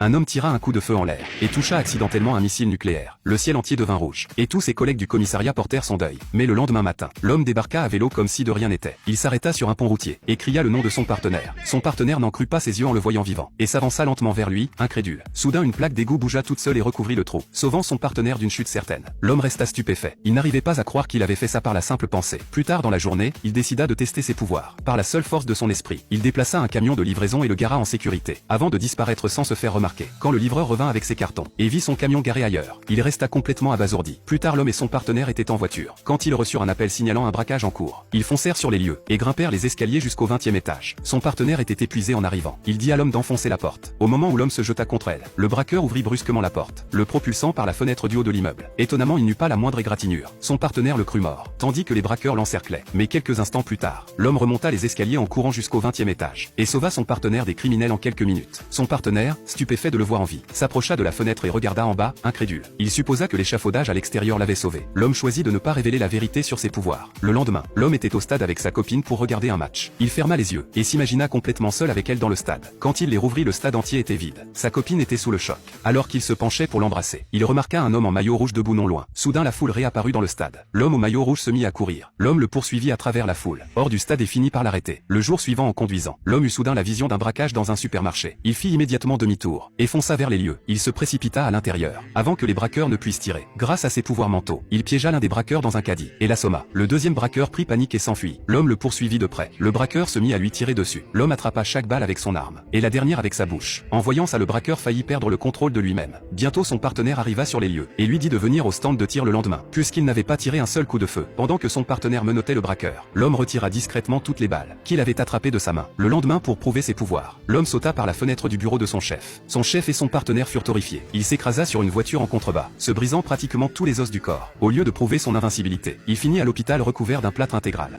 Un homme tira un coup de feu en l'air, et toucha accidentellement un missile nucléaire. Le ciel entier devint rouge, et tous ses collègues du commissariat portèrent son deuil. Mais le lendemain matin, l'homme débarqua à vélo comme si de rien n'était. Il s'arrêta sur un pont routier, et cria le nom de son partenaire. Son partenaire n'en crut pas ses yeux en le voyant vivant, et s'avança lentement vers lui, incrédule. Soudain une plaque d'égout bougea toute seule et recouvrit le trou, sauvant son partenaire d'une chute certaine. L'homme resta stupéfait. Il n'arrivait pas à croire qu'il avait fait ça par la simple pensée. Plus tard dans la journée, il décida de tester ses pouvoirs. Par la seule force de son esprit, il déplaça un camion de livraison et le gara en sécurité, avant de disparaître sans se faire remarquer. Quand le livreur revint avec ses cartons, et vit son camion garé ailleurs, il resta complètement abasourdi. Plus tard l'homme et son partenaire étaient en voiture, quand ils reçurent un appel signalant un braquage en cours. Ils foncèrent sur les lieux, et grimpèrent les escaliers jusqu'au 20e étage. Son partenaire était épuisé en arrivant. Il dit à l'homme d'enfoncer la porte. Au moment où l'homme se jeta contre elle, le braqueur ouvrit brusquement la porte, le propulsant par la fenêtre du haut de l'immeuble. Étonnamment il n'eut pas la moindre égratignure. Son partenaire le crut mort, tandis que les braqueurs l'encerclaient. Mais quelques instants plus tard, l'homme remonta les escaliers en courant jusqu'au 20e étage, et sauva son partenaire des criminels en quelques minutes. Son partenaire, stupéfait de le voir en vie, s'approcha de la fenêtre et regarda en bas, incrédule. Il supposa que l'échafaudage à l'extérieur l'avait sauvé. L'homme choisit de ne pas révéler la vérité sur ses pouvoirs. Le lendemain, l'homme était au stade avec sa copine pour regarder un match. Il ferma les yeux, et s'imagina complètement seul avec elle dans le stade. Quand il les rouvrit, le stade entier était vide. Sa copine était sous le choc. Alors qu'il se penchait pour l'embrasser, il remarqua un homme en maillot rouge debout non loin. Soudain la foule réapparut dans le stade. L'homme au maillot rouge se mit à courir. L'homme le poursuivit à travers la foule, hors du stade et finit par l'arrêter. Le jour suivant en conduisant, l'homme eut soudain la vision d'un braquage dans un supermarché. Il fit immédiatement demi-tour, et fonça vers les lieux. Il se précipita à l'intérieur, avant que les braqueurs ne puissent tirer. Grâce à ses pouvoirs mentaux, il piégea l'un des braqueurs dans un caddie, et l'assomma. Le deuxième braqueur prit panique et s'enfuit. L'homme le poursuivit de près. Le braqueur se mit à lui tirer dessus. L'homme attrapa chaque balle avec son arme, et la dernière avec sa bouche. En voyant ça, le braqueur faillit perdre le contrôle de lui-même. Bientôt son partenaire arriva sur les lieux, et lui dit de venir au stand de tir le lendemain, puisqu'il n'avait pas tiré un seul coup de feu. Pendant que son partenaire menottait le braqueur, l'homme retira discrètement toutes les balles qu'il avait attrapées de sa main. Le lendemain, pour prouver ses pouvoirs, l'homme sauta par la fenêtre du bureau de son chef. Son chef et son partenaire furent horrifiés. Il s'écrasa sur une voiture en contrebas, se brisant pratiquement tous les os du corps. Au lieu de prouver son invincibilité, il finit à l'hôpital recouvert d'un plâtre intégral.